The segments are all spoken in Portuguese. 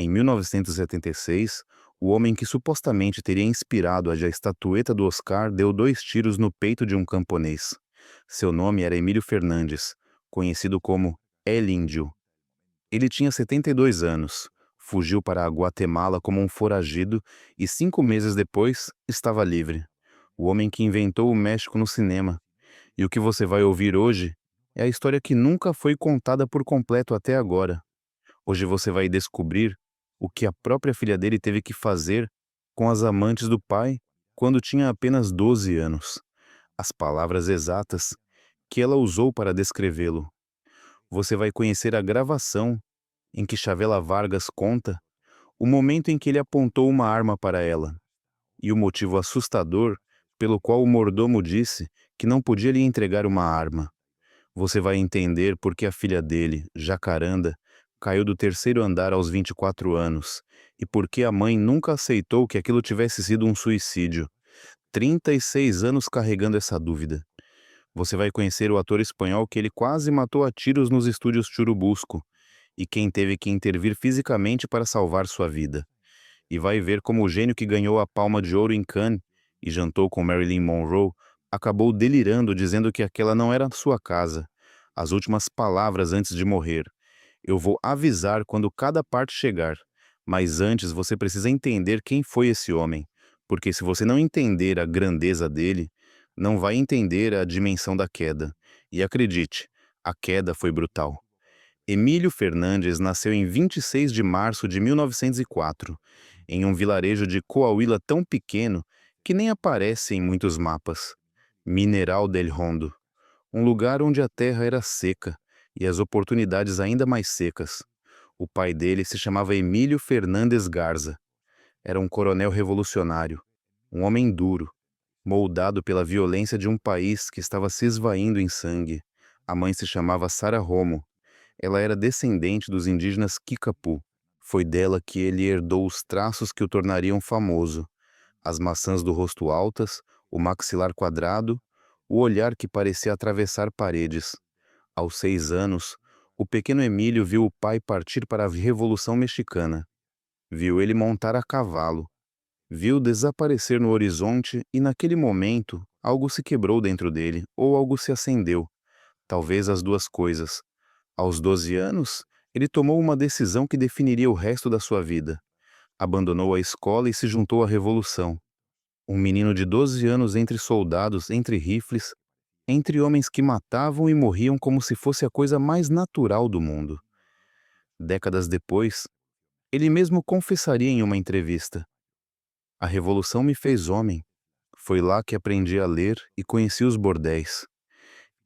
Em 1976, o homem que supostamente teria inspirado a estatueta do Oscar deu 2 tiros no peito de um camponês. Seu nome era Emílio Fernandes, conhecido como El Índio. Ele tinha 72 anos, fugiu para a Guatemala como um foragido e 5 meses depois estava livre. O homem que inventou o México no cinema. E o que você vai ouvir hoje é a história que nunca foi contada por completo até agora. Hoje você vai descobrir o que a própria filha dele teve que fazer com as amantes do pai quando tinha apenas 12 anos. As palavras exatas que ela usou para descrevê-lo. Você vai conhecer a gravação em que Chavela Vargas conta o momento em que ele apontou uma arma para ela e o motivo assustador pelo qual o mordomo disse que não podia lhe entregar uma arma. Você vai entender por que a filha dele, Jacaranda, caiu do terceiro andar aos 24 anos e por que a mãe nunca aceitou que aquilo tivesse sido um suicídio. 36 anos carregando essa dúvida. Você vai conhecer o ator espanhol que ele quase matou a tiros nos estúdios Churubusco e quem teve que intervir fisicamente para salvar sua vida. E vai ver como o gênio que ganhou a Palma de Ouro em Cannes e jantou com Marilyn Monroe acabou delirando dizendo que aquela não era sua casa. As últimas palavras antes de morrer. Eu vou avisar quando cada parte chegar, mas antes você precisa entender quem foi esse homem, porque se você não entender a grandeza dele, não vai entender a dimensão da queda. E acredite, a queda foi brutal. Emílio Fernandes nasceu em 26 de março de 1904, em um vilarejo de Coahuila tão pequeno que nem aparece em muitos mapas. Mineral del Hondo, um lugar onde a terra era seca e as oportunidades ainda mais secas. O pai dele se chamava Emílio Fernandes Garza. Era um coronel revolucionário, um homem duro, moldado pela violência de um país que estava se esvaindo em sangue. A mãe se chamava Sara Romo. Ela era descendente dos indígenas Kickapoo. Foi dela que ele herdou os traços que o tornariam famoso. As maçãs do rosto altas, o maxilar quadrado, o olhar que parecia atravessar paredes. Aos 6 anos, o pequeno Emílio viu o pai partir para a Revolução Mexicana. Viu ele montar a cavalo. Viu desaparecer no horizonte e naquele momento algo se quebrou dentro dele, ou algo se acendeu. Talvez as duas coisas. Aos 12 anos, ele tomou uma decisão que definiria o resto da sua vida. Abandonou a escola e se juntou à Revolução. Um menino de 12 anos entre soldados, entre rifles, entre homens que matavam e morriam como se fosse a coisa mais natural do mundo. Décadas depois, ele mesmo confessaria em uma entrevista: "A Revolução me fez homem. Foi lá que aprendi a ler e conheci os bordéis."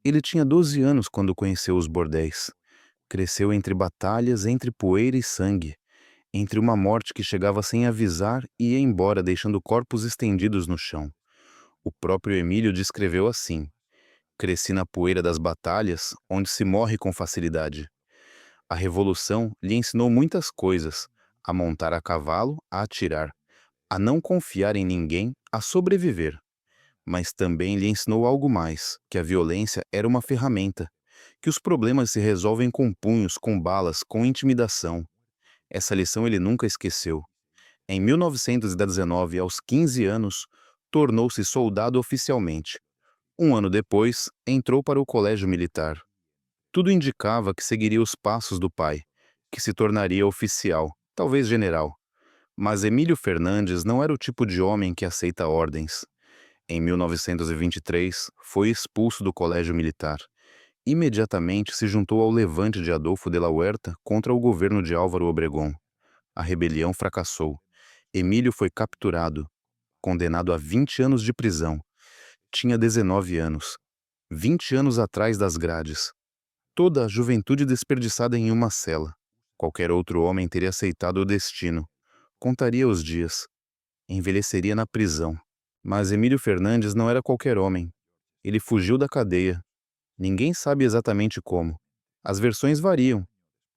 Ele tinha 12 anos quando conheceu os bordéis. Cresceu entre batalhas, entre poeira e sangue, entre uma morte que chegava sem avisar e ia embora deixando corpos estendidos no chão. O próprio Emílio descreveu assim: "Cresci na poeira das batalhas, onde se morre com facilidade. A Revolução lhe ensinou muitas coisas: a montar a cavalo, a atirar, a não confiar em ninguém, a sobreviver. Mas também lhe ensinou algo mais, que a violência era uma ferramenta, que os problemas se resolvem com punhos, com balas, com intimidação." Essa lição ele nunca esqueceu. Em 1919, aos 15 anos, tornou-se soldado oficialmente. Um ano depois, entrou para o colégio militar. Tudo indicava que seguiria os passos do pai, que se tornaria oficial, talvez general. Mas Emílio Fernandes não era o tipo de homem que aceita ordens. Em 1923, foi expulso do colégio militar. Imediatamente se juntou ao levante de Adolfo de la Huerta contra o governo de Álvaro Obregón. A rebelião fracassou. Emílio foi capturado, condenado a 20 anos de prisão. Tinha 19 anos. 20 anos atrás das grades. Toda a juventude desperdiçada em uma cela. Qualquer outro homem teria aceitado o destino. Contaria os dias. Envelheceria na prisão. Mas Emílio Fernandes não era qualquer homem. Ele fugiu da cadeia. Ninguém sabe exatamente como. As versões variam.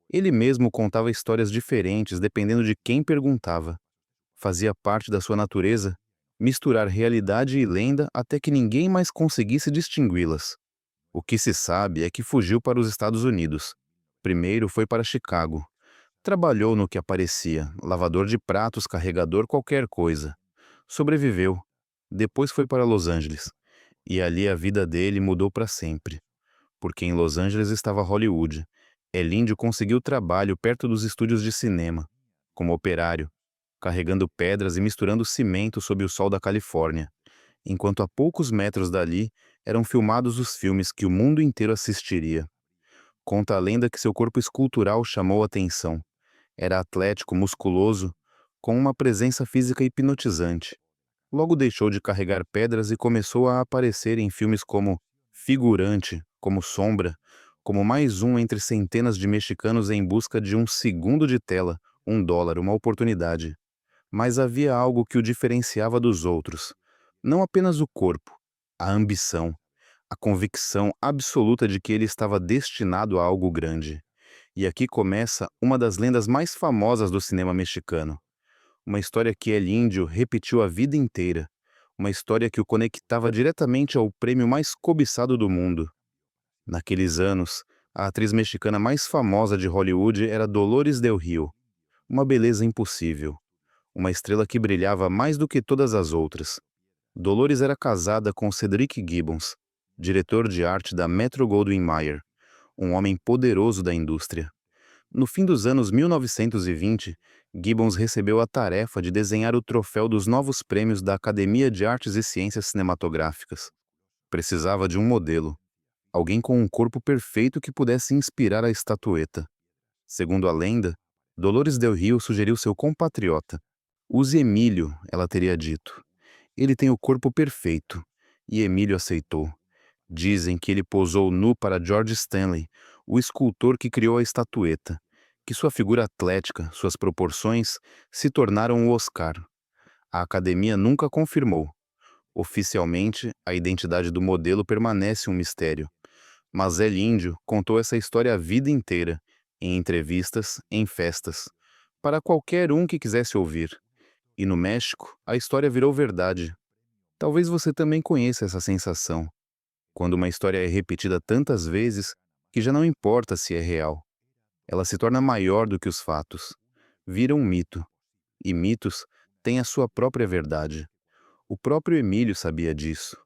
Ele mesmo contava histórias diferentes dependendo de quem perguntava. Fazia parte da sua natureza misturar realidade e lenda até que ninguém mais conseguisse distingui-las. O que se sabe é que fugiu para os Estados Unidos. Primeiro foi para Chicago. Trabalhou no que aparecia, lavador de pratos, carregador, qualquer coisa. Sobreviveu. Depois foi para Los Angeles. E ali a vida dele mudou para sempre. Porque em Los Angeles estava Hollywood. El Índio conseguiu trabalho perto dos estúdios de cinema, como operário, carregando pedras e misturando cimento sob o sol da Califórnia, enquanto a poucos metros dali eram filmados os filmes que o mundo inteiro assistiria. Conta a lenda que seu corpo escultural chamou a atenção. Era atlético, musculoso, com uma presença física hipnotizante. Logo deixou de carregar pedras e começou a aparecer em filmes como figurante, como sombra, como mais um entre centenas de mexicanos em busca de um segundo de tela, $1, uma oportunidade. Mas havia algo que o diferenciava dos outros. Não apenas o corpo, a ambição, a convicção absoluta de que ele estava destinado a algo grande. E aqui começa uma das lendas mais famosas do cinema mexicano. Uma história que El Índio repetiu a vida inteira. Uma história que o conectava diretamente ao prêmio mais cobiçado do mundo. Naqueles anos, a atriz mexicana mais famosa de Hollywood era Dolores Del Rio. Uma beleza impossível. Uma estrela que brilhava mais do que todas as outras. Dolores era casada com Cedric Gibbons, diretor de arte da Metro-Goldwyn-Mayer, um homem poderoso da indústria. No fim dos anos 1920, Gibbons recebeu a tarefa de desenhar o troféu dos novos prêmios da Academia de Artes e Ciências Cinematográficas. Precisava de um modelo, alguém com um corpo perfeito que pudesse inspirar a estatueta. Segundo a lenda, Dolores Del Rio sugeriu seu compatriota. Use Emílio, ela teria dito. Ele tem o corpo perfeito. E Emílio aceitou. Dizem que ele posou nu para George Stanley, o escultor que criou a estatueta, que sua figura atlética, suas proporções, se tornaram o Oscar. A academia nunca confirmou. Oficialmente, a identidade do modelo permanece um mistério. Mas El Índio contou essa história a vida inteira, em entrevistas, em festas, para qualquer um que quisesse ouvir. E no México, a história virou verdade. Talvez você também conheça essa sensação, quando uma história é repetida tantas vezes que já não importa se é real. Ela se torna maior do que os fatos. Vira um mito. E mitos têm a sua própria verdade. O próprio Emílio sabia disso.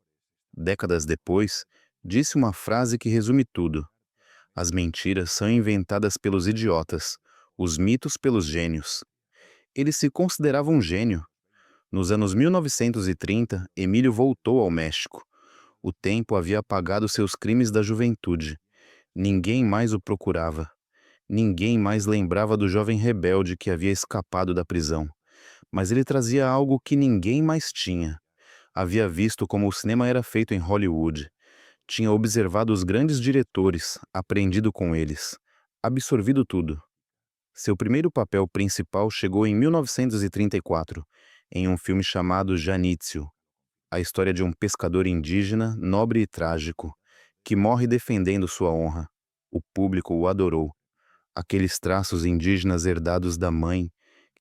Décadas depois, disse uma frase que resume tudo. As mentiras são inventadas pelos idiotas, os mitos pelos gênios. Ele se considerava um gênio. Nos anos 1930, Emílio voltou ao México. O tempo havia apagado seus crimes da juventude. Ninguém mais o procurava. Ninguém mais lembrava do jovem rebelde que havia escapado da prisão. Mas ele trazia algo que ninguém mais tinha. Havia visto como o cinema era feito em Hollywood. Tinha observado os grandes diretores, aprendido com eles, absorvido tudo. Seu primeiro papel principal chegou em 1934, em um filme chamado Janítzio, a história de um pescador indígena, nobre e trágico, que morre defendendo sua honra. O público o adorou. Aqueles traços indígenas herdados da mãe,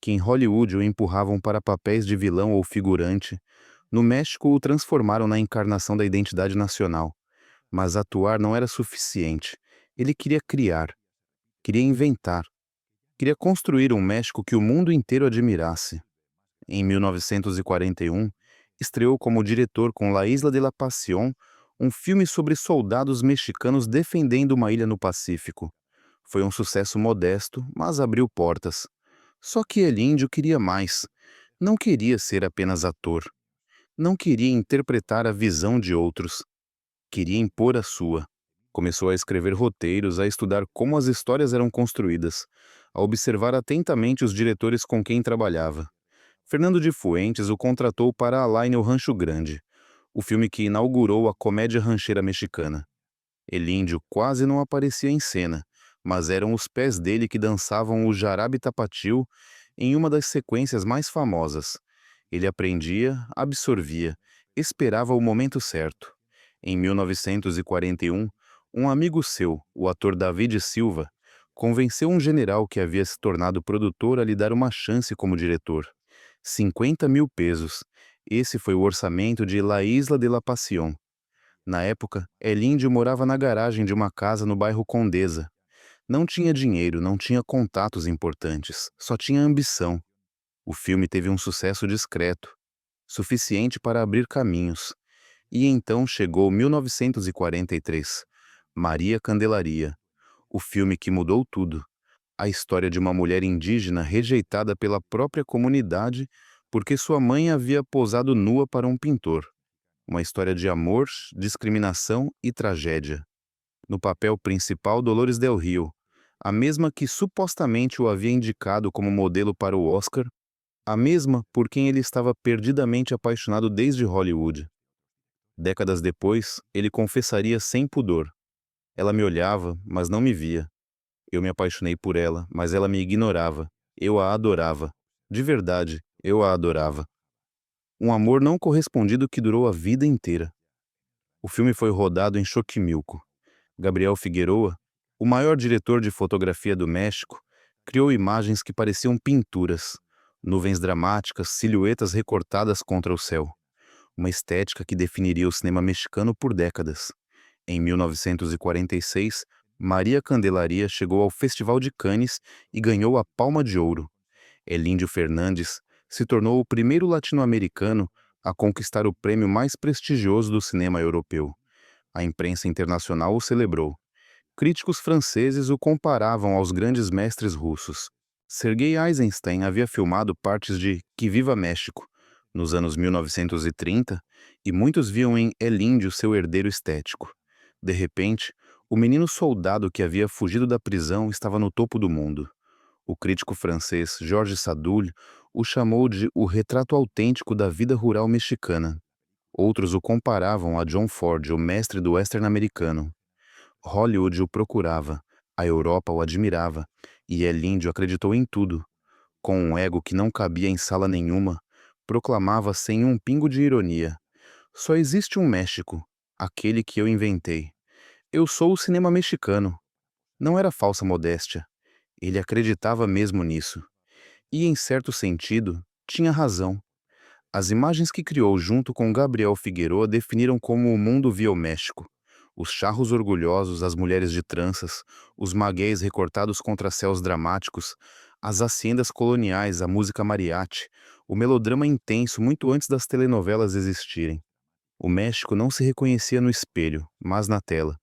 que em Hollywood o empurravam para papéis de vilão ou figurante, no México o transformaram na encarnação da identidade nacional. Mas atuar não era suficiente. Ele queria criar, queria inventar, queria construir um México que o mundo inteiro admirasse. Em 1941, estreou como diretor com La Isla de la Pasión, um filme sobre soldados mexicanos defendendo uma ilha no Pacífico. Foi um sucesso modesto, mas abriu portas. Só que El Índio queria mais. Não queria ser apenas ator. Não queria interpretar a visão de outros. Queria impor a sua. Começou a escrever roteiros, a estudar como as histórias eram construídas, a observar atentamente os diretores com quem trabalhava. Fernando de Fuentes o contratou para A Line o Rancho Grande, o filme que inaugurou a comédia rancheira mexicana. El Índio quase não aparecia em cena, mas eram os pés dele que dançavam o jarabe tapatío em uma das sequências mais famosas. Ele aprendia, absorvia, esperava o momento certo. Em 1941, um amigo seu, o ator David Silva, convenceu um general que havia se tornado produtor a lhe dar uma chance como diretor. 50 mil pesos. Esse foi o orçamento de La Isla de la Pasión. Na época, El Índio morava na garagem de uma casa no bairro Condesa. Não tinha dinheiro, não tinha contatos importantes, só tinha ambição. O filme teve um sucesso discreto, suficiente para abrir caminhos. E então chegou 1943, Maria Candelaria, o filme que mudou tudo. A história de uma mulher indígena rejeitada pela própria comunidade porque sua mãe havia posado nua para um pintor. Uma história de amor, discriminação e tragédia. No papel principal, Dolores Del Rio, a mesma que supostamente o havia indicado como modelo para o Oscar, a mesma por quem ele estava perdidamente apaixonado desde Hollywood. Décadas depois, ele confessaria sem pudor: ela me olhava, mas não me via. Eu me apaixonei por ela, mas ela me ignorava. Eu a adorava. De verdade, eu a adorava. Um amor não correspondido que durou a vida inteira. O filme foi rodado em Xochimilco. Gabriel Figueroa, o maior diretor de fotografia do México, criou imagens que pareciam pinturas, nuvens dramáticas, silhuetas recortadas contra o céu. Uma estética que definiria o cinema mexicano por décadas. Em 1946, Maria Candelaria chegou ao Festival de Cannes e ganhou a Palma de Ouro. Elíndio Fernandes se tornou o primeiro latino-americano a conquistar o prêmio mais prestigioso do cinema europeu. A imprensa internacional o celebrou. Críticos franceses o comparavam aos grandes mestres russos. Sergei Eisenstein havia filmado partes de Que Viva México, nos anos 1930, e muitos viam em El Índio seu herdeiro estético. De repente, o menino soldado que havia fugido da prisão estava no topo do mundo. O crítico francês Georges Sadoul o chamou de o retrato autêntico da vida rural mexicana. Outros o comparavam a John Ford, o mestre do western americano. Hollywood o procurava, a Europa o admirava, e El Índio acreditou em tudo. Com um ego que não cabia em sala nenhuma, proclamava sem um pingo de ironia: só existe um México, aquele que eu inventei. Eu sou o cinema mexicano. Não era falsa modéstia. Ele acreditava mesmo nisso. E, em certo sentido, tinha razão. As imagens que criou junto com Gabriel Figueroa definiram como o mundo via o México. Os charros orgulhosos, as mulheres de tranças, os magueis recortados contra céus dramáticos, as haciendas coloniais, a música mariachi, o melodrama intenso muito antes das telenovelas existirem. O México não se reconhecia no espelho, mas na tela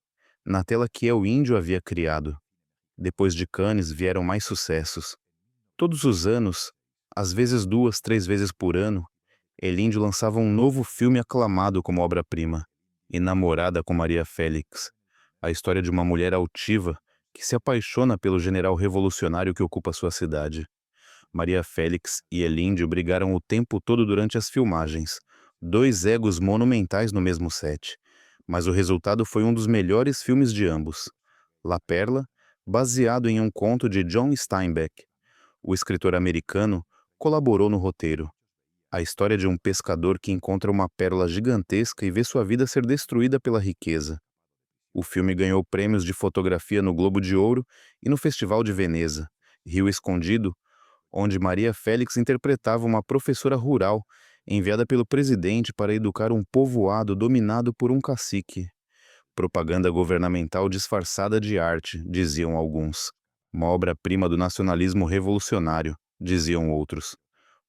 que El Índio havia criado. Depois de Cannes vieram mais sucessos. Todos os anos, às vezes 2, 3 vezes por ano, El Índio lançava um novo filme aclamado como obra-prima. Enamorada com Maria Félix, a história de uma mulher altiva que se apaixona pelo general revolucionário que ocupa sua cidade. Maria Félix e El Índio brigaram o tempo todo durante as filmagens, dois egos monumentais no mesmo set. Mas o resultado foi um dos melhores filmes de ambos. La Perla, baseado em um conto de John Steinbeck. O escritor americano colaborou no roteiro. A história de um pescador que encontra uma pérola gigantesca e vê sua vida ser destruída pela riqueza. O filme ganhou prêmios de fotografia no Globo de Ouro e no Festival de Veneza, Rio Escondido, onde Maria Félix interpretava uma professora rural enviada pelo presidente para educar um povoado dominado por um cacique. Propaganda governamental disfarçada de arte, diziam alguns. Uma obra-prima do nacionalismo revolucionário, diziam outros.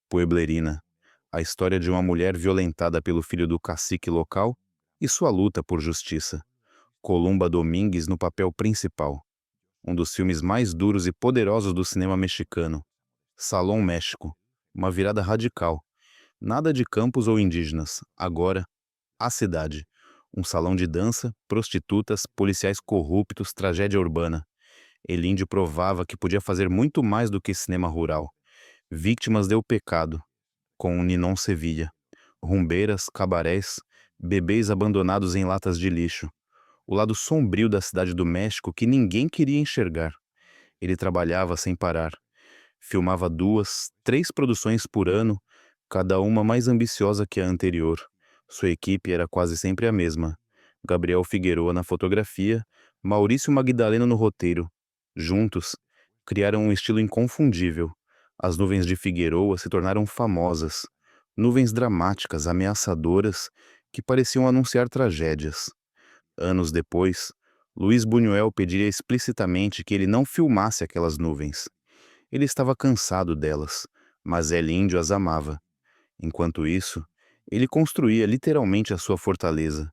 Pueblerina, a história de uma mulher violentada pelo filho do cacique local e sua luta por justiça. Columba Domingues no papel principal. Um dos filmes mais duros e poderosos do cinema mexicano. Salão México, uma virada radical. Nada de campos ou indígenas, agora, a cidade. Um salão de dança, prostitutas, policiais corruptos, tragédia urbana. El Índio provava que podia fazer muito mais do que cinema rural. Vítimas do pecado, com Ninon Sevilla. Rumbeiras, cabarés, bebês abandonados em latas de lixo. O lado sombrio da cidade do México que ninguém queria enxergar. Ele trabalhava sem parar. Filmava 2, 3 produções por ano, cada uma mais ambiciosa que a anterior. Sua equipe era quase sempre a mesma. Gabriel Figueroa na fotografia, Maurício Magdaleno no roteiro. Juntos, criaram um estilo inconfundível. As nuvens de Figueroa se tornaram famosas. Nuvens dramáticas, ameaçadoras, que pareciam anunciar tragédias. Anos depois, Luiz Buñuel pediria explicitamente que ele não filmasse aquelas nuvens. Ele estava cansado delas, mas El Índio as amava. Enquanto isso, ele construía literalmente a sua fortaleza.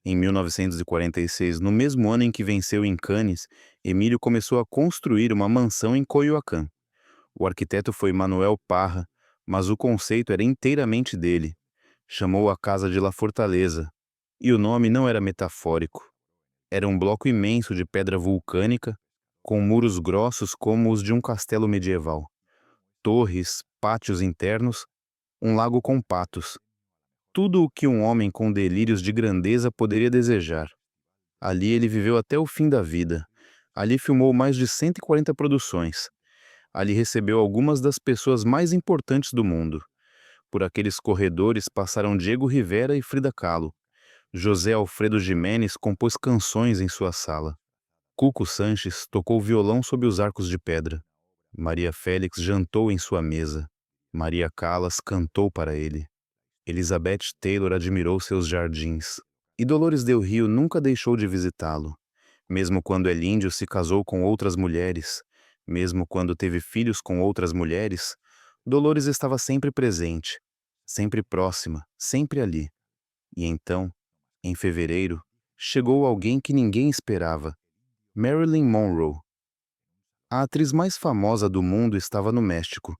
Em 1946, no mesmo ano em que venceu em Cannes, Emílio começou a construir uma mansão em Coyoacán. O arquiteto foi Manuel Parra, mas o conceito era inteiramente dele. Chamou a casa de La Fortaleza. E o nome não era metafórico. Era um bloco imenso de pedra vulcânica, com muros grossos como os de um castelo medieval. Torres, pátios internos, um lago com patos. Tudo o que um homem com delírios de grandeza poderia desejar. Ali ele viveu até o fim da vida. Ali filmou mais de 140 produções. Ali recebeu algumas das pessoas mais importantes do mundo. Por aqueles corredores passaram Diego Rivera e Frida Kahlo. José Alfredo Jiménez compôs canções em sua sala. Cuco Sanches tocou violão sob os arcos de pedra. Maria Félix jantou em sua mesa. Maria Callas cantou para ele. Elizabeth Taylor admirou seus jardins. E Dolores Del Rio nunca deixou de visitá-lo. Mesmo quando El Índio se casou com outras mulheres, mesmo quando teve filhos com outras mulheres, Dolores estava sempre presente, sempre próxima, sempre ali. E então, em fevereiro, chegou alguém que ninguém esperava: Marilyn Monroe. A atriz mais famosa do mundo estava no México.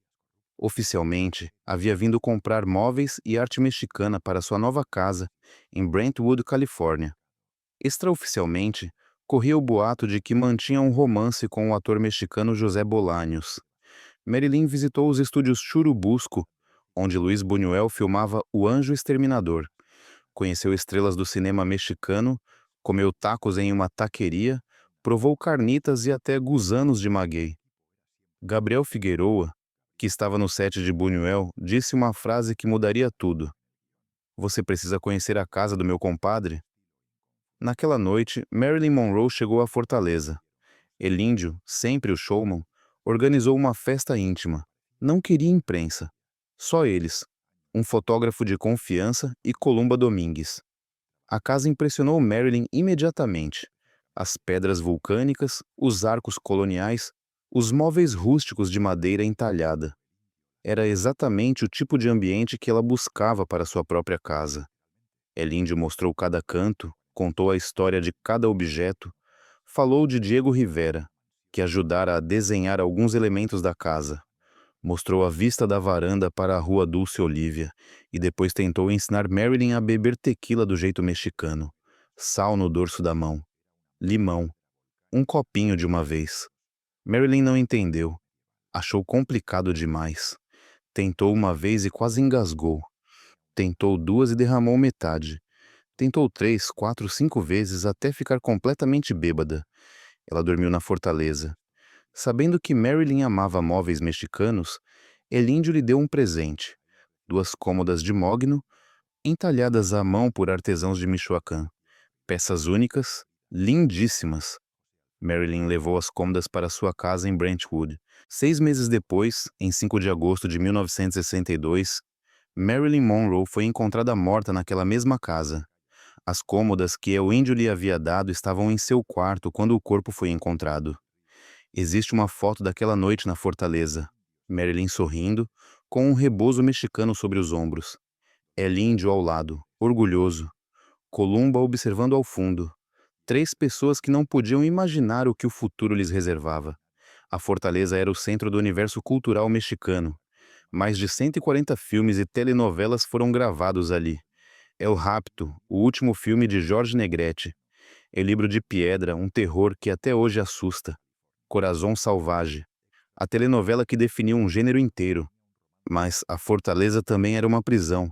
Oficialmente, havia vindo comprar móveis e arte mexicana para sua nova casa em Brentwood, Califórnia. Extraoficialmente, corria o boato de que mantinha um romance com o ator mexicano José Bolaños. Marilyn visitou os estúdios Churubusco, onde Luiz Buñuel filmava O Anjo Exterminador. Conheceu estrelas do cinema mexicano, comeu tacos em uma taqueria, provou carnitas e até gusanos de maguey. Gabriel Figueroa, que estava no set de Buñuel, disse uma frase que mudaria tudo. "Você precisa conhecer a casa do meu compadre?" Naquela noite, Marilyn Monroe chegou à fortaleza. El Índio, sempre o showman, organizou uma festa íntima. Não queria imprensa. Só eles. Um fotógrafo de confiança e Columba Domingues. A casa impressionou Marilyn imediatamente. As pedras vulcânicas, os arcos coloniais, os móveis rústicos de madeira entalhada. Era exatamente o tipo de ambiente que ela buscava para sua própria casa. El Índio mostrou cada canto, contou a história de cada objeto, falou de Diego Rivera, que ajudara a desenhar alguns elementos da casa. Mostrou a vista da varanda para a rua Dulce Olívia e depois tentou ensinar Marilyn a beber tequila do jeito mexicano. Sal no dorso da mão. Limão. Um copinho de uma vez. Marilyn não entendeu. Achou complicado demais. Tentou uma vez e quase engasgou. Tentou duas e derramou metade. Tentou 3, 4, 5 vezes até ficar completamente bêbada. Ela dormiu na fortaleza. Sabendo que Marilyn amava móveis mexicanos, El Índio lhe deu um presente: 2 cômodas de mogno, entalhadas à mão por artesãos de Michoacán. Peças únicas, lindíssimas. Marilyn levou as cômodas para sua casa em Brentwood. 6 meses depois, em 5 de agosto de 1962, Marilyn Monroe foi encontrada morta naquela mesma casa. As cômodas que El Índio lhe havia dado estavam em seu quarto quando o corpo foi encontrado. Existe uma foto daquela noite na fortaleza. Marilyn sorrindo, com um rebozo mexicano sobre os ombros. El Índio ao lado, orgulhoso. Columba observando ao fundo. 3 pessoas que não podiam imaginar o que o futuro lhes reservava. A fortaleza era o centro do universo cultural mexicano. Mais de 140 filmes e telenovelas foram gravados ali. El Rapto, o último filme de Jorge Negrete. El Libro de Piedra, um terror que até hoje assusta. Corazón Salvaje, a telenovela que definiu um gênero inteiro. Mas a fortaleza também era uma prisão.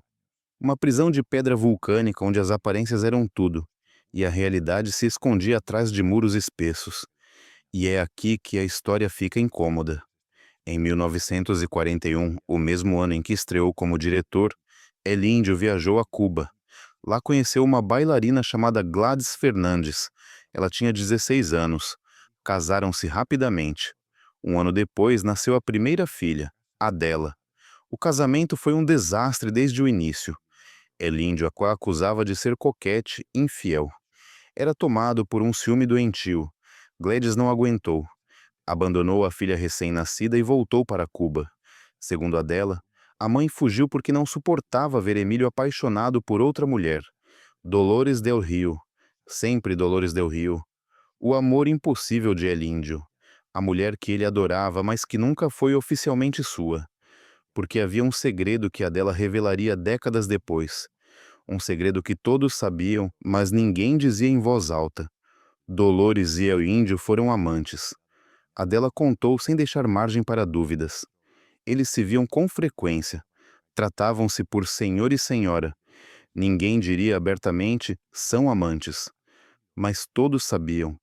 Uma prisão de pedra vulcânica onde as aparências eram tudo, e a realidade se escondia atrás de muros espessos. E é aqui que a história fica incômoda. Em 1941, o mesmo ano em que estreou como diretor, El Índio viajou a Cuba. Lá conheceu uma bailarina chamada Gladys Fernandes. Ela tinha 16 anos. Casaram-se rapidamente. Um ano depois, nasceu a primeira filha, Adela. O casamento foi um desastre desde o início. El Índio a acusava de ser coquete, infiel. era tomado por um ciúme doentio. Gladys não aguentou. Abandonou a filha recém-nascida e voltou para Cuba. Segundo Adela, a mãe fugiu porque não suportava ver Emílio apaixonado por outra mulher. Dolores del Rio. Sempre Dolores del Rio. O amor impossível de El Índio. A mulher que ele adorava, mas que nunca foi oficialmente sua. Porque havia um segredo que Adela revelaria décadas depois. Um segredo que todos sabiam, mas ninguém dizia em voz alta. Dolores e El Índio foram amantes. Adela contou sem deixar margem para dúvidas. Eles se viam com frequência. Tratavam-se por senhor e senhora. Ninguém diria abertamente, são amantes. Mas todos sabiam.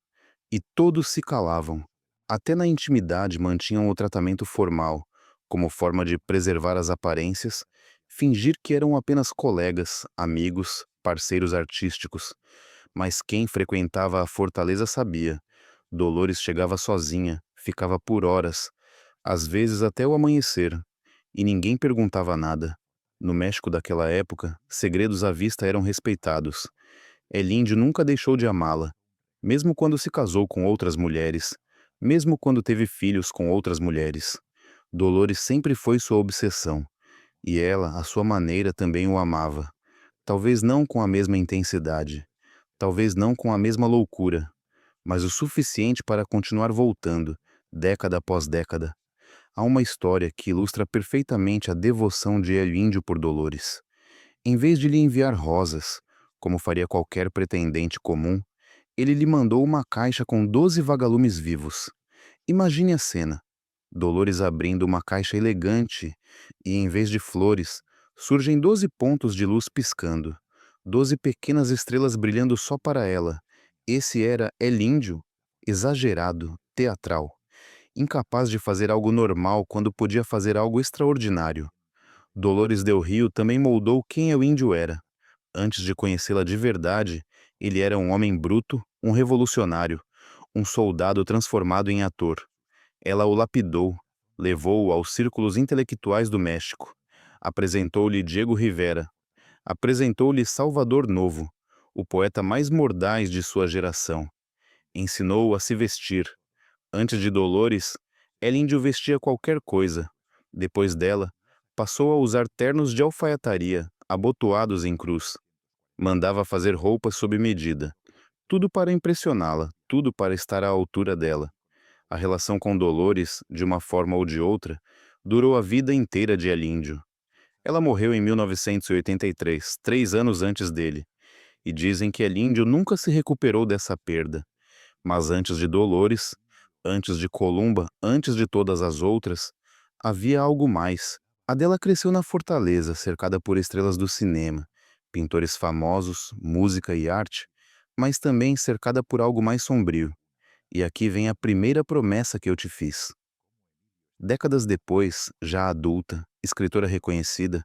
E todos se calavam. Até na intimidade mantinham o tratamento formal, como forma de preservar as aparências, fingir que eram apenas colegas, amigos, parceiros artísticos. Mas quem frequentava a fortaleza sabia. Dolores chegava sozinha, ficava por horas, às vezes até o amanhecer, e ninguém perguntava nada. No México daquela época, segredos à vista eram respeitados. Elíndio nunca deixou de amá-la, mesmo quando se casou com outras mulheres, mesmo quando teve filhos com outras mulheres. Dolores sempre foi sua obsessão, e ela, à sua maneira, também o amava. Talvez não com a mesma intensidade, talvez não com a mesma loucura, mas o suficiente para continuar voltando, década após década. Há uma história que ilustra perfeitamente a devoção de El Índio por Dolores. Em vez de lhe enviar rosas, como faria qualquer pretendente comum, ele lhe mandou uma caixa com 12 vagalumes vivos. Imagine a cena. Dolores abrindo uma caixa elegante e, em vez de flores, surgem 12 pontos de luz piscando. 12 pequenas estrelas brilhando só para ela. Esse era El Índio, exagerado, teatral, incapaz de fazer algo normal quando podia fazer algo extraordinário. Dolores del Rio também moldou quem El Índio era. Antes de conhecê-la de verdade, ele era um homem bruto, um revolucionário, um soldado transformado em ator. Ela o lapidou, levou-o aos círculos intelectuais do México. Apresentou-lhe Diego Rivera. Apresentou-lhe Salvador Novo, o poeta mais mordaz de sua geração. Ensinou-o a se vestir. Antes de Dolores, El Índio vestia qualquer coisa. Depois dela, passou a usar ternos de alfaiataria, abotoados em cruz. Mandava fazer roupas sob medida. Tudo para impressioná-la, tudo para estar à altura dela. A relação com Dolores, de uma forma ou de outra, durou a vida inteira de El Índio. Ela morreu em 1983, 3 anos antes dele, e dizem que El Índio nunca se recuperou dessa perda. Mas antes de Dolores, antes de Columba, antes de todas as outras, havia algo mais. Adela cresceu na fortaleza, cercada por estrelas do cinema, pintores famosos, música e arte, mas também cercada por algo mais sombrio. E aqui vem a primeira promessa que eu te fiz. Décadas depois, já adulta, escritora reconhecida,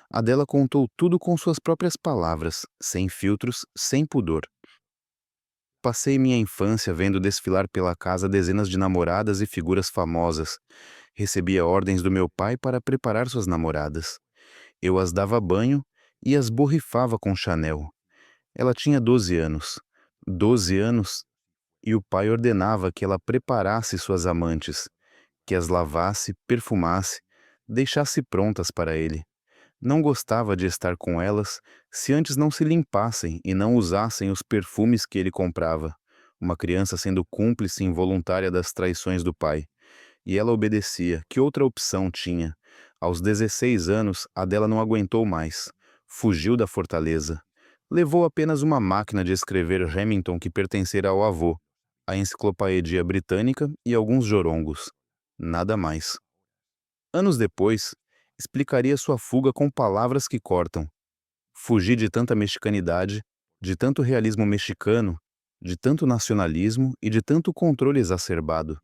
Adela contou tudo com suas próprias palavras, sem filtros, sem pudor. Passei minha infância vendo desfilar pela casa dezenas de namoradas e figuras famosas. Recebia ordens do meu pai para preparar suas namoradas. Eu as dava banho e as borrifava com Chanel. Ela tinha 12 anos. 12 anos, e o pai ordenava que ela preparasse suas amantes, que as lavasse, perfumasse, deixasse prontas para ele. Não gostava de estar com elas se antes não se limpassem e não usassem os perfumes que ele comprava. Uma criança sendo cúmplice involuntária das traições do pai. E ela obedecia. Que outra opção tinha? Aos 16 anos, Adela não aguentou mais. Fugiu da fortaleza. Levou apenas uma máquina de escrever Remington que pertencera ao avô, a Enciclopédia Britânica e alguns jorongos. Nada mais. Anos depois, explicaria sua fuga com palavras que cortam. Fugi de tanta mexicanidade, de tanto realismo mexicano, de tanto nacionalismo e de tanto controle exacerbado.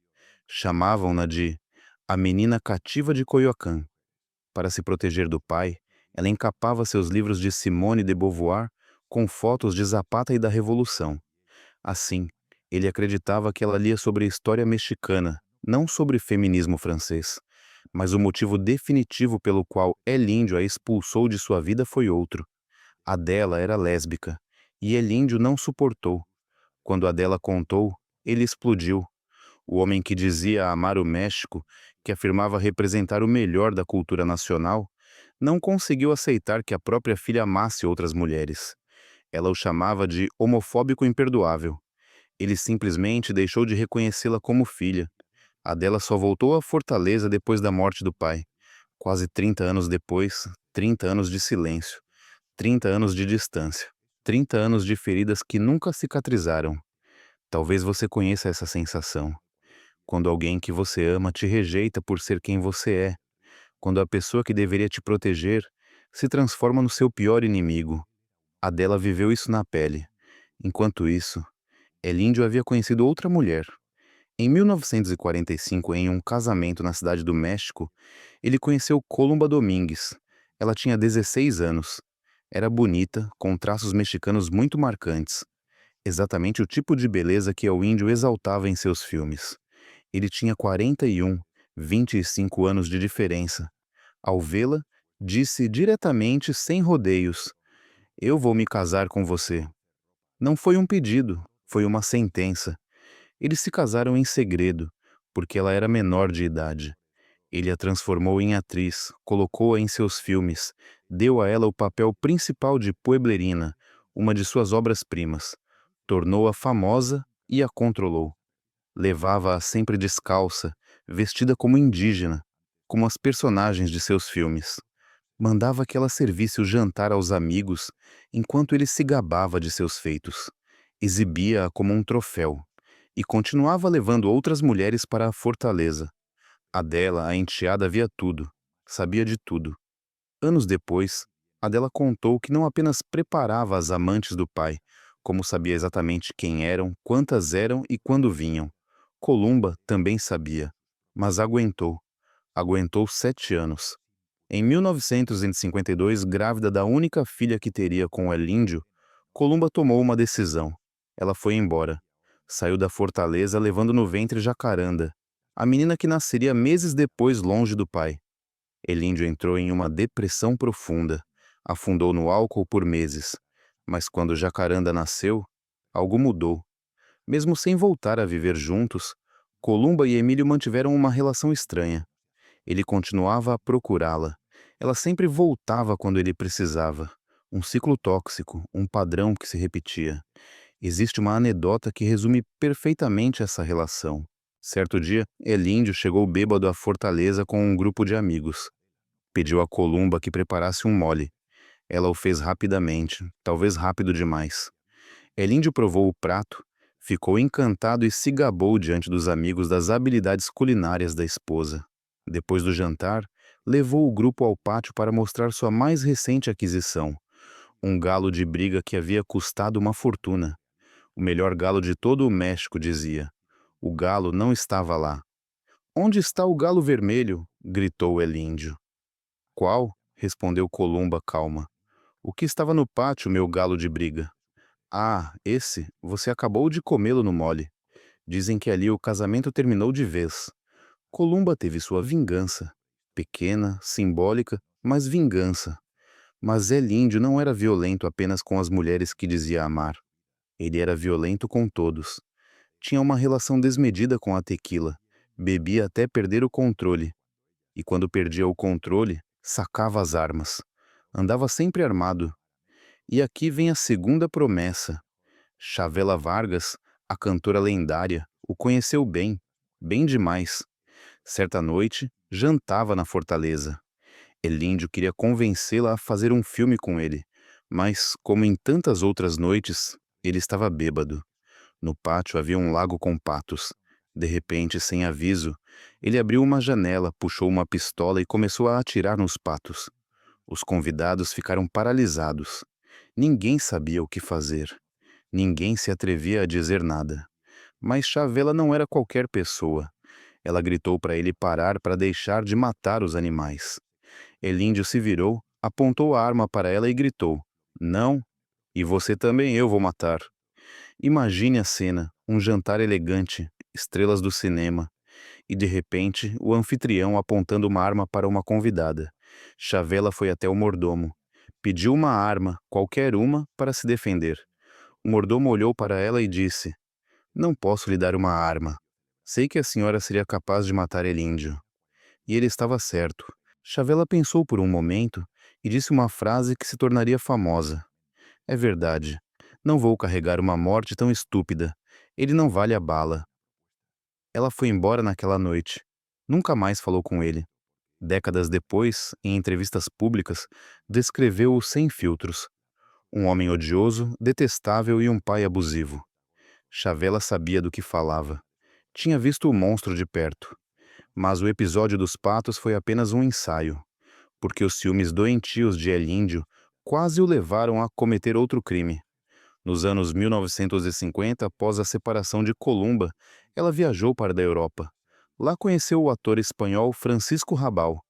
Chamavam-na de a menina cativa de Coyoacán. Para se proteger do pai, ela encapava seus livros de Simone de Beauvoir com fotos de Zapata e da Revolução. Assim, ele acreditava que ela lia sobre a história mexicana, não sobre feminismo francês. Mas o motivo definitivo pelo qual El Índio a expulsou de sua vida foi outro. A dela era lésbica, e El Índio não suportou. Quando Adela contou, ele explodiu. O homem que dizia amar o México, que afirmava representar o melhor da cultura nacional, não conseguiu aceitar que a própria filha amasse outras mulheres. Ela o chamava de homofóbico imperdoável. Ele simplesmente deixou de reconhecê-la como filha. Adela só voltou à Fortaleza depois da morte do pai. Quase 30 anos depois, 30 anos de silêncio, 30 anos de distância, 30 anos de feridas que nunca cicatrizaram. Talvez você conheça essa sensação. Quando alguém que você ama te rejeita por ser quem você é. Quando a pessoa que deveria te proteger se transforma no seu pior inimigo. Adela viveu isso na pele. Enquanto isso, Elíndio havia conhecido outra mulher. Em 1945, em um casamento na cidade do México, ele conheceu Columba Domingues. Ela tinha 16 anos. Era bonita, com traços mexicanos muito marcantes. Exatamente o tipo de beleza que o índio exaltava em seus filmes. Ele tinha 41, 25 anos de diferença. Ao vê-la, disse diretamente, sem rodeios: "Eu vou me casar com você." Não foi um pedido, foi uma sentença. Eles se casaram em segredo, porque ela era menor de idade. Ele a transformou em atriz, colocou-a em seus filmes, deu a ela o papel principal de Pueblerina, uma de suas obras-primas. Tornou-a famosa e a controlou. Levava-a sempre descalça, vestida como indígena, como as personagens de seus filmes. Mandava que ela servisse o jantar aos amigos, enquanto ele se gabava de seus feitos. Exibia-a como um troféu. E continuava levando outras mulheres para a fortaleza. Adela, a enteada, via tudo, sabia de tudo. Anos depois, Adela contou que não apenas preparava as amantes do pai, como sabia exatamente quem eram, quantas eram e quando vinham. Columba também sabia, mas aguentou. Aguentou 7 anos. Em 1952, grávida da única filha que teria com El Índio, Columba tomou uma decisão. Ela foi embora. Saiu da fortaleza levando no ventre Jacaranda, a menina que nasceria meses depois longe do pai. El Índio entrou em uma depressão profunda. Afundou no álcool por meses. Mas quando Jacaranda nasceu, algo mudou. Mesmo sem voltar a viver juntos, Columba e Emílio mantiveram uma relação estranha. Ele continuava a procurá-la. Ela sempre voltava quando ele precisava. Um ciclo tóxico, um padrão que se repetia. Existe uma anedota que resume perfeitamente essa relação. Certo dia, Elíndio chegou bêbado à fortaleza com um grupo de amigos. Pediu a Columba que preparasse um mole. Ela o fez rapidamente, talvez rápido demais. Elíndio provou o prato, ficou encantado e se gabou diante dos amigos das habilidades culinárias da esposa. Depois do jantar, levou o grupo ao pátio para mostrar sua mais recente aquisição, um galo de briga que havia custado uma fortuna. O melhor galo de todo o México, dizia. O galo não estava lá. "Onde está o galo vermelho?" gritou El Índio. "Qual?" respondeu Columba calma. "O que estava no pátio, meu galo de briga." "Ah, esse, você acabou de comê-lo no mole. Dizem que ali o casamento terminou de vez." Columba teve sua vingança. Pequena, simbólica, mas vingança. Mas El Índio não era violento apenas com as mulheres que dizia amar. Ele era violento com todos. Tinha uma relação desmedida com a tequila. Bebia até perder o controle. E quando perdia o controle, sacava as armas. Andava sempre armado. E aqui vem a segunda promessa. Chavela Vargas, a cantora lendária, o conheceu bem, bem demais. Certa noite, jantava na fortaleza. El Índio queria convencê-la a fazer um filme com ele, mas, como em tantas outras noites, ele estava bêbado. No pátio havia um lago com patos. De repente, sem aviso, ele abriu uma janela, puxou uma pistola e começou a atirar nos patos. Os convidados ficaram paralisados. Ninguém sabia o que fazer. Ninguém se atrevia a dizer nada. Mas Chavela não era qualquer pessoa. Ela gritou para ele parar para deixar de matar os animais. El Índio se virou, apontou a arma para ela e gritou: "Não, e você também eu vou matar." Imagine a cena, um jantar elegante, estrelas do cinema, e de repente o anfitrião apontando uma arma para uma convidada. Chavela foi até o mordomo. Pediu uma arma, qualquer uma, para se defender. O mordomo olhou para ela e disse: Não posso lhe dar uma arma. Sei que a senhora seria capaz de matar Elíndio. E ele estava certo. Chavela pensou por um momento e disse uma frase que se tornaria famosa. É verdade. Não vou carregar uma morte tão estúpida. Ele não vale a bala. Ela foi embora naquela noite. Nunca mais falou com ele. Décadas depois, em entrevistas públicas, descreveu-o sem filtros. Um homem odioso, detestável e um pai abusivo. Chavela sabia do que falava. Tinha visto o monstro de perto. Mas o episódio dos patos foi apenas um ensaio, porque os ciúmes doentios de Elíndio quase o levaram a cometer outro crime. Nos anos 1950, após a separação de Columba, ela viajou para a Europa. Lá conheceu o ator espanhol Francisco Rabal.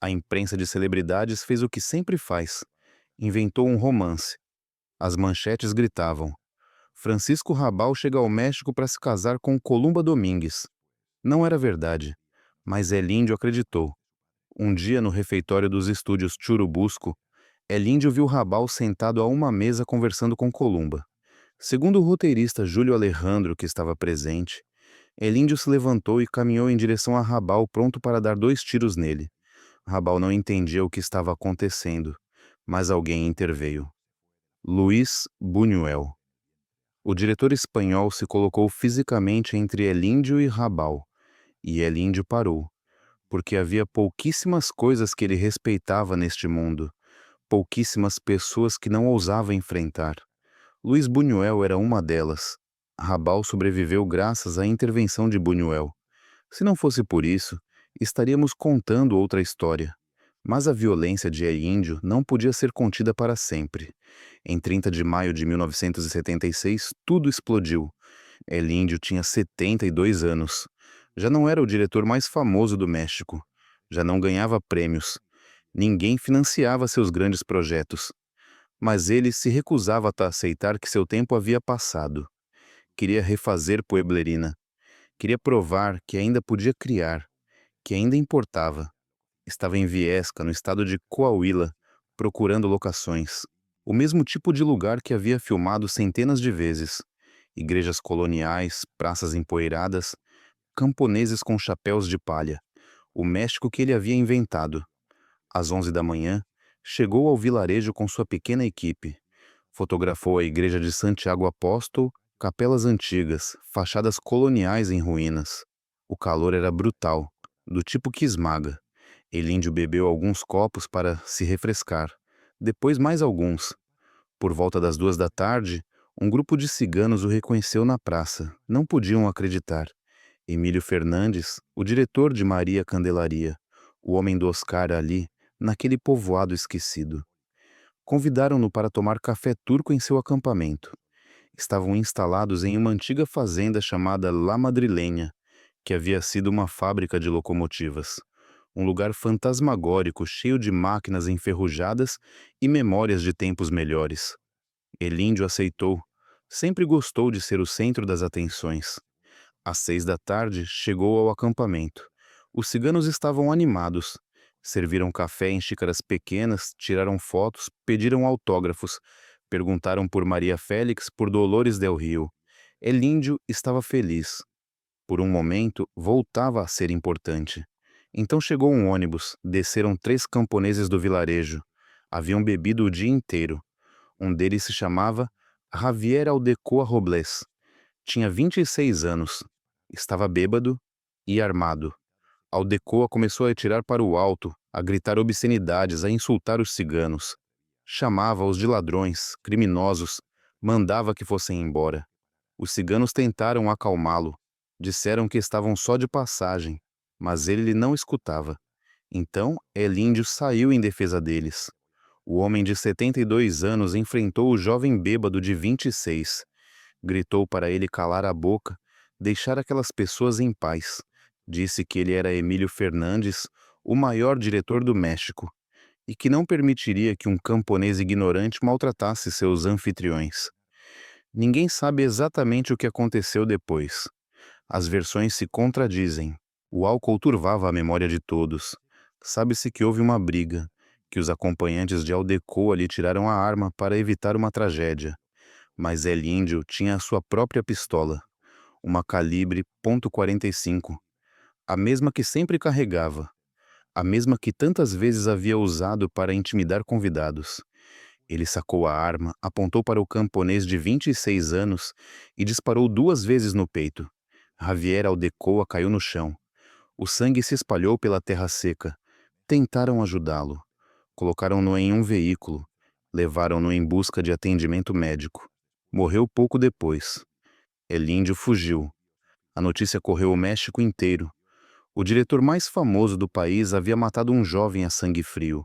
A imprensa de celebridades fez o que sempre faz. Inventou um romance. As manchetes gritavam: Francisco Rabal chega ao México para se casar com Columba Domingues. Não era verdade, mas Elíndio acreditou. Um dia, no refeitório dos estúdios Churubusco, Elíndio viu Rabal sentado a uma mesa conversando com Columba. Segundo o roteirista Júlio Alejandro, que estava presente, Elíndio se levantou e caminhou em direção a Rabal, pronto para dar 2 tiros nele. Rabal não entendia o que estava acontecendo, mas alguém interveio. Luiz Buñuel. O diretor espanhol se colocou fisicamente entre Elíndio e Rabal, e Elíndio parou, porque havia pouquíssimas coisas que ele respeitava neste mundo, pouquíssimas pessoas que não ousava enfrentar. Luiz Buñuel era uma delas. Rabal sobreviveu graças à intervenção de Buñuel. Se não fosse por isso, estaríamos contando outra história. Mas a violência de Elíndio não podia ser contida para sempre. Em 30 de maio de 1976, tudo explodiu. Elíndio tinha 72 anos. Já não era o diretor mais famoso do México. Já não ganhava prêmios. Ninguém financiava seus grandes projetos. Mas ele se recusava a aceitar que seu tempo havia passado. Queria refazer Pueblerina. Queria provar que ainda podia criar, que ainda importava. Estava em Viesca, no estado de Coahuila, procurando locações. O mesmo tipo de lugar que havia filmado centenas de vezes. Igrejas coloniais, praças empoeiradas, camponeses com chapéus de palha. O México que ele havia inventado. Às 11 da manhã, chegou ao vilarejo com sua pequena equipe. Fotografou a igreja de Santiago Apóstolo, capelas antigas, fachadas coloniais em ruínas. O calor era brutal, do tipo que esmaga. Elíndio bebeu alguns copos para se refrescar. Depois mais alguns. Por volta das 2 da tarde, um grupo de ciganos o reconheceu na praça. Não podiam acreditar. Emílio Fernandes, o diretor de Maria Candelaria, o homem do Oscar ali, naquele povoado esquecido. Convidaram-no para tomar café turco em seu acampamento. Estavam instalados em uma antiga fazenda chamada La Madrilenha, que havia sido uma fábrica de locomotivas. Um lugar fantasmagórico, cheio de máquinas enferrujadas e memórias de tempos melhores. Elíndio aceitou. Sempre gostou de ser o centro das atenções. Às 6 da tarde, chegou ao acampamento. Os ciganos estavam animados. Serviram café em xícaras pequenas, tiraram fotos, pediram autógrafos, perguntaram por Maria Félix, por Dolores del Rio. Elíndio estava feliz. Por um momento, voltava a ser importante. Então chegou um ônibus, desceram 3 camponeses do vilarejo. Haviam bebido o dia inteiro. Um deles se chamava Javier Aldecoa Robles. Tinha 26 anos. Estava bêbado e armado. Aldecoa começou a atirar para o alto, a gritar obscenidades, a insultar os ciganos. Chamava-os de ladrões, criminosos, mandava que fossem embora. Os ciganos tentaram acalmá-lo. Disseram que estavam só de passagem, mas ele não escutava. Então, Elíndio saiu em defesa deles. O homem de 72 anos enfrentou o jovem bêbado de 26. Gritou para ele calar a boca, deixar aquelas pessoas em paz. Disse que ele era Emílio Fernandes, o maior diretor do México, e que não permitiria que um camponês ignorante maltratasse seus anfitriões. Ninguém sabe exatamente o que aconteceu depois. As versões se contradizem. O álcool turvava a memória de todos. Sabe-se que houve uma briga, que os acompanhantes de Aldecoa lhe tiraram a arma para evitar uma tragédia. Mas El Índio tinha a sua própria pistola, uma calibre .45, a mesma que sempre carregava, a mesma que tantas vezes havia usado para intimidar convidados. Ele sacou a arma, apontou para o camponês de 26 anos e disparou 2 vezes no peito. Javier Aldecoa caiu no chão. O sangue se espalhou pela terra seca. Tentaram ajudá-lo. Colocaram-no em um veículo. Levaram-no em busca de atendimento médico. Morreu pouco depois. El Índio fugiu. A notícia correu o México inteiro. O diretor mais famoso do país havia matado um jovem a sangue frio.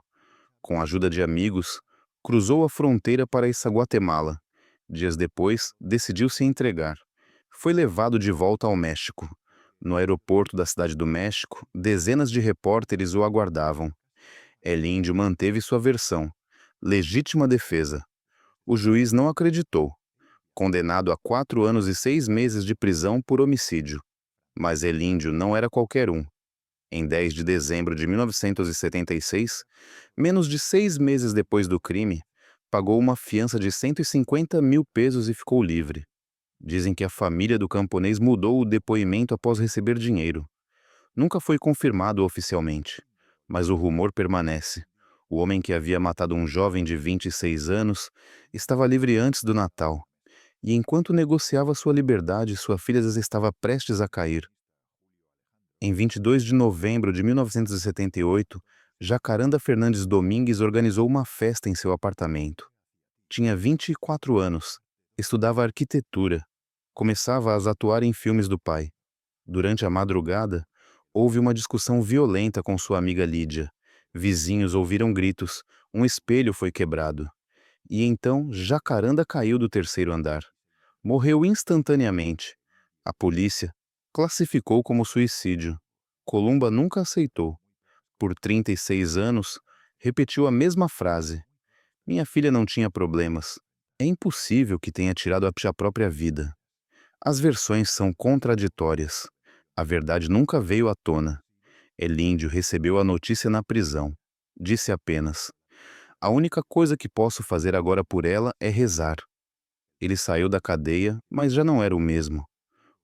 Com a ajuda de amigos, cruzou a fronteira para essa Guatemala. Dias depois, decidiu se entregar. Foi levado de volta ao México. No aeroporto da Cidade do México, dezenas de repórteres o aguardavam. El Índio manteve sua versão. Legítima defesa. O juiz não acreditou. Condenado a 4 anos e 6 meses de prisão por homicídio. Mas El Índio não era qualquer um. Em 10 de dezembro de 1976, menos de 6 meses depois do crime, pagou uma fiança de 150 mil pesos e ficou livre. Dizem que a família do camponês mudou o depoimento após receber dinheiro. Nunca foi confirmado oficialmente, mas o rumor permanece. O homem que havia matado um jovem de 26 anos estava livre antes do Natal, e enquanto negociava sua liberdade, sua filha estava prestes a cair. Em 22 de novembro de 1978, Jacaranda Fernandes Domingues organizou uma festa em seu apartamento. Tinha 24 anos, estudava arquitetura, começava a atuar em filmes do pai. Durante a madrugada, houve uma discussão violenta com sua amiga Lídia. Vizinhos ouviram gritos, um espelho foi quebrado. E então Jacaranda caiu do terceiro andar. Morreu instantaneamente. A polícia classificou como suicídio. Columba nunca aceitou. Por 36 anos, repetiu a mesma frase. Minha filha não tinha problemas. É impossível que tenha tirado a própria vida. As versões são contraditórias. A verdade nunca veio à tona. El Índio recebeu a notícia na prisão. Disse apenas: a única coisa que posso fazer agora por ela é rezar. Ele saiu da cadeia, mas já não era o mesmo.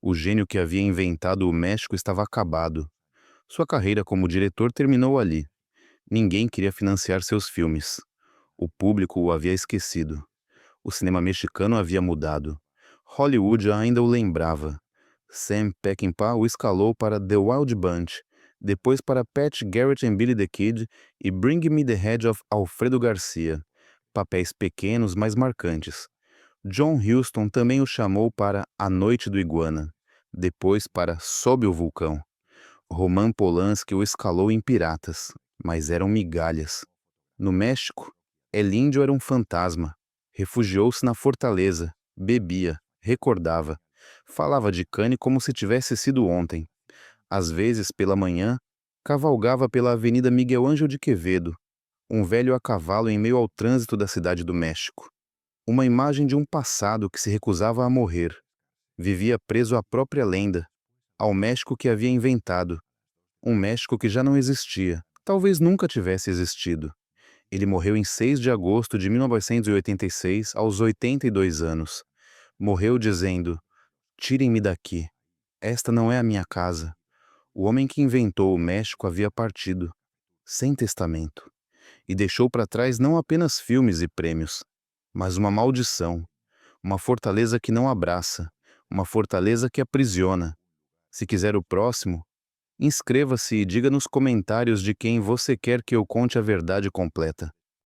O gênio que havia inventado o México estava acabado. Sua carreira como diretor terminou ali. Ninguém queria financiar seus filmes. O público o havia esquecido. O cinema mexicano havia mudado. Hollywood ainda o lembrava. Sam Peckinpah o escalou para The Wild Bunch, depois para Pat Garrett and Billy the Kid e Bring Me the Head of Alfredo Garcia. Papéis pequenos, mas marcantes. John Huston também o chamou para A Noite do Iguana, depois para Sob o Vulcão. Roman Polanski o escalou em Piratas, mas eram migalhas. No México, El Índio era um fantasma. Refugiou-se na fortaleza, bebia, recordava. Falava de Cane como se tivesse sido ontem. Às vezes, pela manhã, cavalgava pela Avenida Miguel Ângelo de Quevedo, um velho a cavalo em meio ao trânsito da cidade do México. Uma imagem de um passado que se recusava a morrer. Vivia preso à própria lenda, ao México que havia inventado. Um México que já não existia, talvez nunca tivesse existido. Ele morreu em 6 de agosto de 1986, aos 82 anos. Morreu dizendo: tirem-me daqui. Esta não é a minha casa. O homem que inventou o México havia partido, sem testamento, e deixou para trás não apenas filmes e prêmios, mas uma maldição, uma fortaleza que não abraça, uma fortaleza que aprisiona. Se quiser o próximo, inscreva-se e diga nos comentários de quem você quer que eu conte a verdade completa.